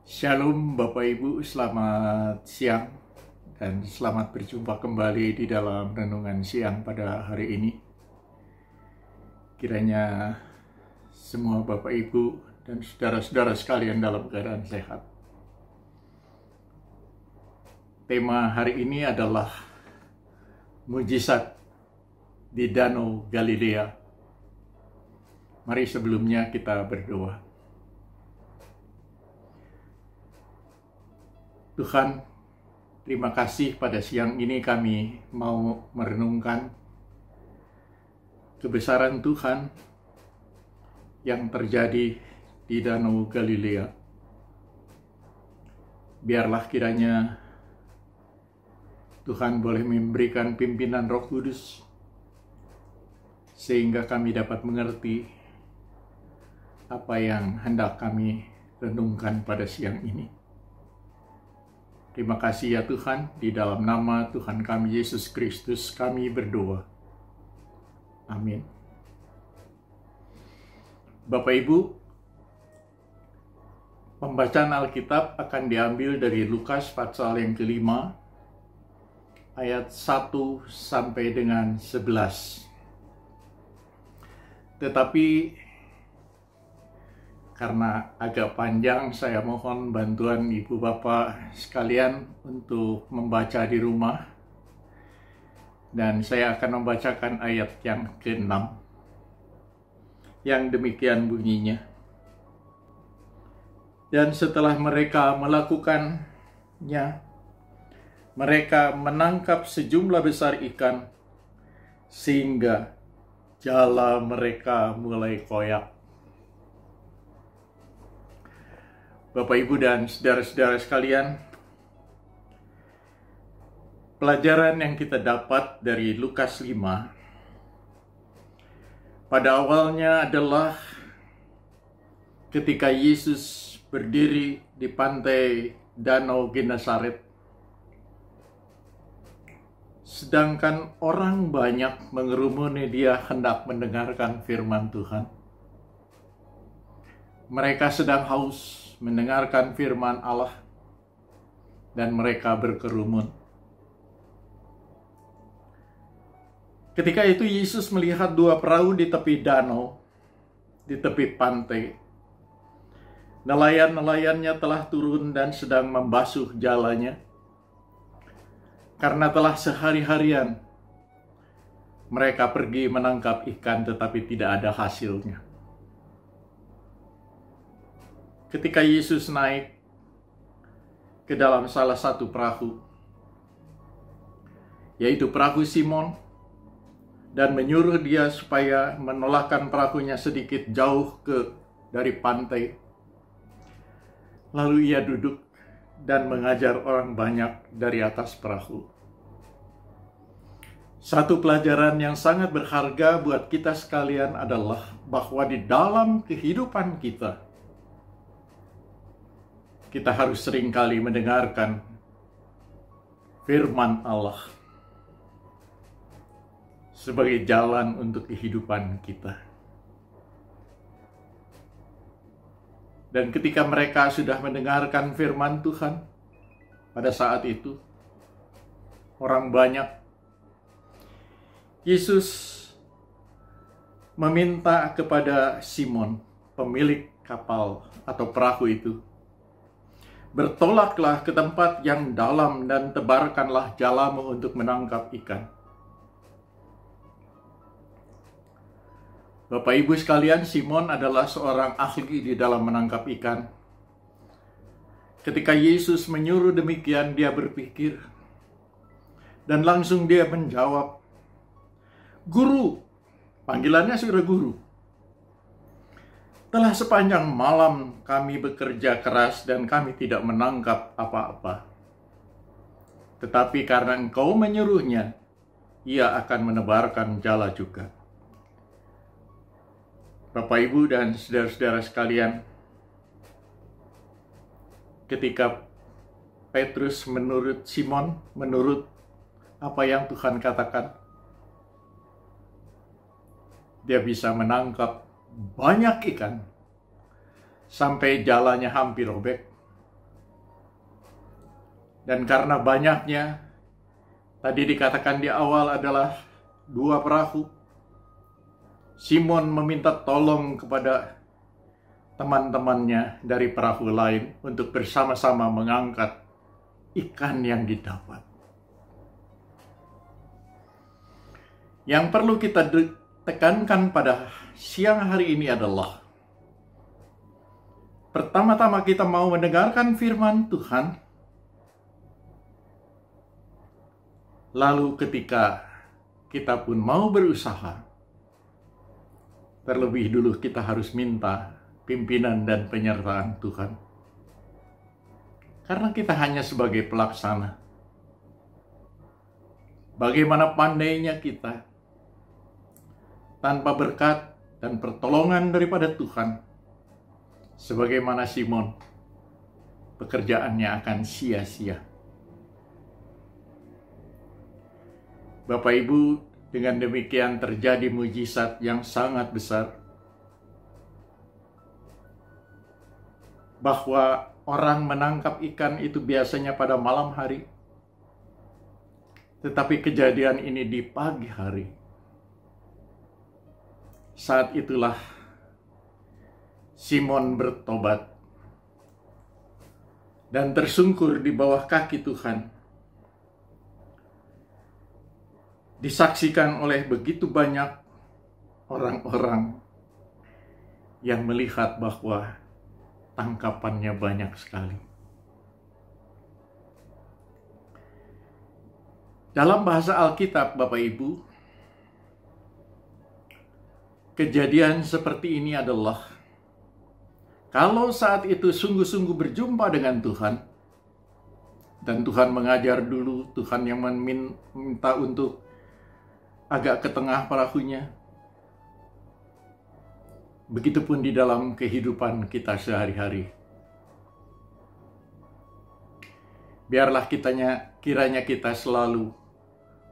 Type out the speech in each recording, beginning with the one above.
Shalom Bapak Ibu, selamat siang dan selamat berjumpa kembali di dalam renungan siang pada hari ini. Kiranya semua Bapak Ibu dan saudara-saudara sekalian dalam keadaan sehat. Tema hari ini adalah mujizat di Danau Galilea. Mari sebelumnya kita berdoa. Tuhan, terima kasih pada siang ini kami mau merenungkan kebesaran Tuhan yang terjadi di Danau Galilea. Biarlah kiranya Tuhan boleh memberikan pimpinan Roh Kudus sehingga kami dapat mengerti apa yang hendak kami renungkan pada siang ini. Terima kasih ya Tuhan, di dalam nama Tuhan kami Yesus Kristus kami berdoa. Amin. Bapak Ibu, pembacaan Alkitab akan diambil dari Lukas pasal yang kelima, ayat 1 sampai dengan 11. Tetapi karena agak panjang, saya mohon bantuan Ibu Bapak sekalian untuk membaca di rumah. Dan saya akan membacakan ayat yang ke-6. Yang demikian bunyinya. Dan setelah mereka melakukannya, mereka menangkap sejumlah besar ikan, sehingga jala mereka mulai koyak. Bapak, Ibu, dan saudara-saudara sekalian, pelajaran yang kita dapat dari Lukas 5 pada awalnya adalah ketika Yesus berdiri di pantai Danau Genesaret, sedangkan orang banyak mengerumuni dia hendak mendengarkan firman Tuhan. Mereka sedang haus mendengarkan firman Allah, dan mereka berkerumun. Ketika itu Yesus melihat dua perahu di tepi danau, di tepi pantai. Nelayan-nelayannya telah turun dan sedang membasuh jalannya, karena telah sehari-harian mereka pergi menangkap ikan tetapi tidak ada hasilnya. Ketika Yesus naik ke dalam salah satu perahu, yaitu perahu Simon, dan menyuruh dia supaya menolakkan perahunya sedikit jauh dari pantai. Lalu ia duduk dan mengajar orang banyak dari atas perahu. Satu pelajaran yang sangat berharga buat kita sekalian adalah bahwa di dalam kehidupan kita harus seringkali mendengarkan firman Allah sebagai jalan untuk kehidupan kita. Dan ketika mereka sudah mendengarkan firman Tuhan, pada saat itu orang banyak, Yesus meminta kepada Simon, pemilik kapal atau perahu itu, bertolaklah ke tempat yang dalam dan tebarkanlah jalamu untuk menangkap ikan. Bapak Ibu sekalian, Simon adalah seorang ahli di dalam menangkap ikan. Ketika Yesus menyuruh demikian, dia berpikir, dan langsung dia menjawab, "Guru," panggilannya sudah guru. "Telah sepanjang malam kami bekerja keras dan kami tidak menangkap apa-apa. Tetapi karena Engkau menyuruhnya, ia akan menebarkan jala juga." Bapak, Ibu, dan saudara-saudara sekalian, ketika Petrus menurut Simon, menurut apa yang Tuhan katakan, dia bisa menangkap banyak ikan sampai jalannya hampir robek. Dan karena banyaknya, tadi dikatakan di awal adalah 2 perahu. Simon meminta tolong kepada teman-temannya dari perahu lain untuk bersama-sama mengangkat ikan yang didapat. Yang perlu kita tekankan pada siang hari ini adalah, pertama-tama kita mau mendengarkan firman Tuhan. Lalu ketika kita pun mau berusaha, terlebih dulu kita harus minta pimpinan dan penyertaan Tuhan. Karena kita hanya sebagai pelaksana. Bagaimana pandainya kita, tanpa berkat dan pertolongan daripada Tuhan, sebagaimana Simon, pekerjaannya akan sia-sia. Bapak Ibu, dengan demikian terjadi mujizat yang sangat besar, bahwa orang menangkap ikan itu biasanya pada malam hari, tetapi kejadian ini di pagi hari. Saat itulah Simon bertobat dan tersungkur di bawah kaki Tuhan. Disaksikan oleh begitu banyak orang-orang yang melihat bahwa tangkapannya banyak sekali. Dalam bahasa Alkitab, Bapak Ibu, kejadian seperti ini adalah kalau saat itu sungguh-sungguh berjumpa dengan Tuhan, dan Tuhan mengajar dulu, Tuhan yang meminta untuk agak ke tengah perahunya. Begitupun di dalam kehidupan kita sehari-hari. Biarlah kiranya kita selalu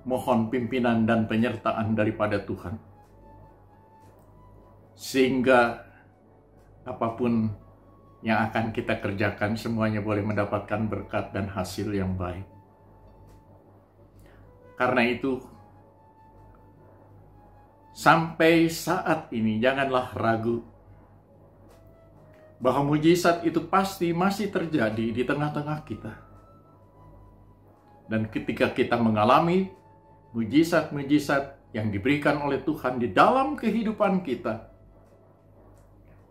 mohon pimpinan dan penyertaan daripada Tuhan. Sehingga apapun yang akan kita kerjakan, semuanya boleh mendapatkan berkat dan hasil yang baik. Karena itu, sampai saat ini janganlah ragu bahwa mujizat itu pasti masih terjadi di tengah-tengah kita. Dan ketika kita mengalami mujizat-mujizat yang diberikan oleh Tuhan di dalam kehidupan kita,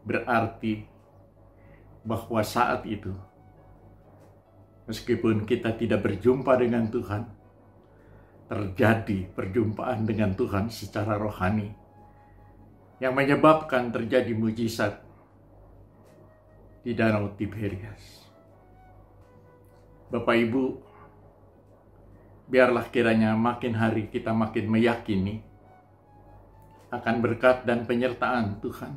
berarti bahwa saat itu, meskipun kita tidak berjumpa dengan Tuhan, terjadi perjumpaan dengan Tuhan secara rohani yang menyebabkan terjadi mujizat di Danau Tiberias. Bapak Ibu, biarlah kiranya makin hari kita makin meyakini akan berkat dan penyertaan Tuhan,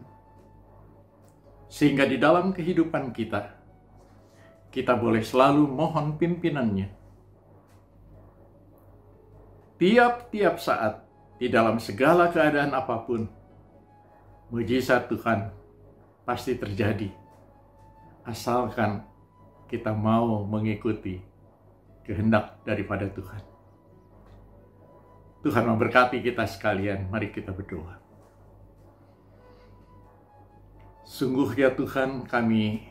sehingga di dalam kehidupan kita boleh selalu mohon pimpinannya. Tiap-tiap saat, di dalam segala keadaan apapun, mujizat Tuhan pasti terjadi. Asalkan kita mau mengikuti kehendak daripada Tuhan. Tuhan memberkati kita sekalian. Mari kita berdoa. Sungguh ya Tuhan, kami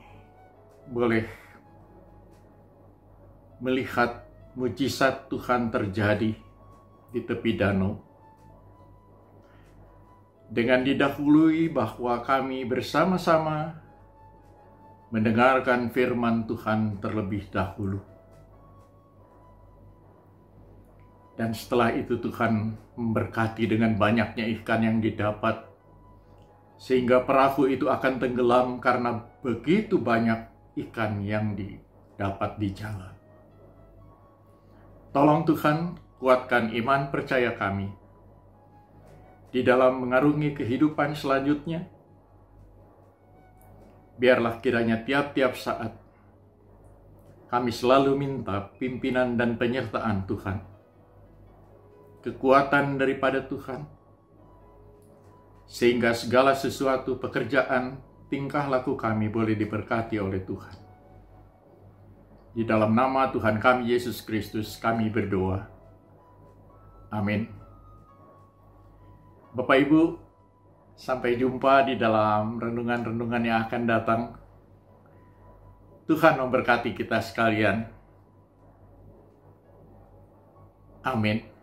boleh melihat mujizat Tuhan terjadi di tepi danau, dengan didahului bahwa kami bersama-sama mendengarkan firman Tuhan terlebih dahulu. Dan setelah itu Tuhan memberkati dengan banyaknya ikan yang didapat, sehingga perahu itu akan tenggelam karena begitu banyak ikan yang didapat di jalan. Tolong Tuhan, kuatkan iman percaya kami di dalam mengarungi kehidupan selanjutnya. Biarlah kiranya tiap-tiap saat kami selalu minta pimpinan dan penyertaan Tuhan, kekuatan daripada Tuhan, sehingga segala sesuatu pekerjaan, tingkah laku kami boleh diberkati oleh Tuhan. Di dalam nama Tuhan kami Yesus Kristus kami berdoa. Amin. Bapak Ibu, sampai jumpa di dalam renungan-renungan yang akan datang. Tuhan memberkati kita sekalian. Amin.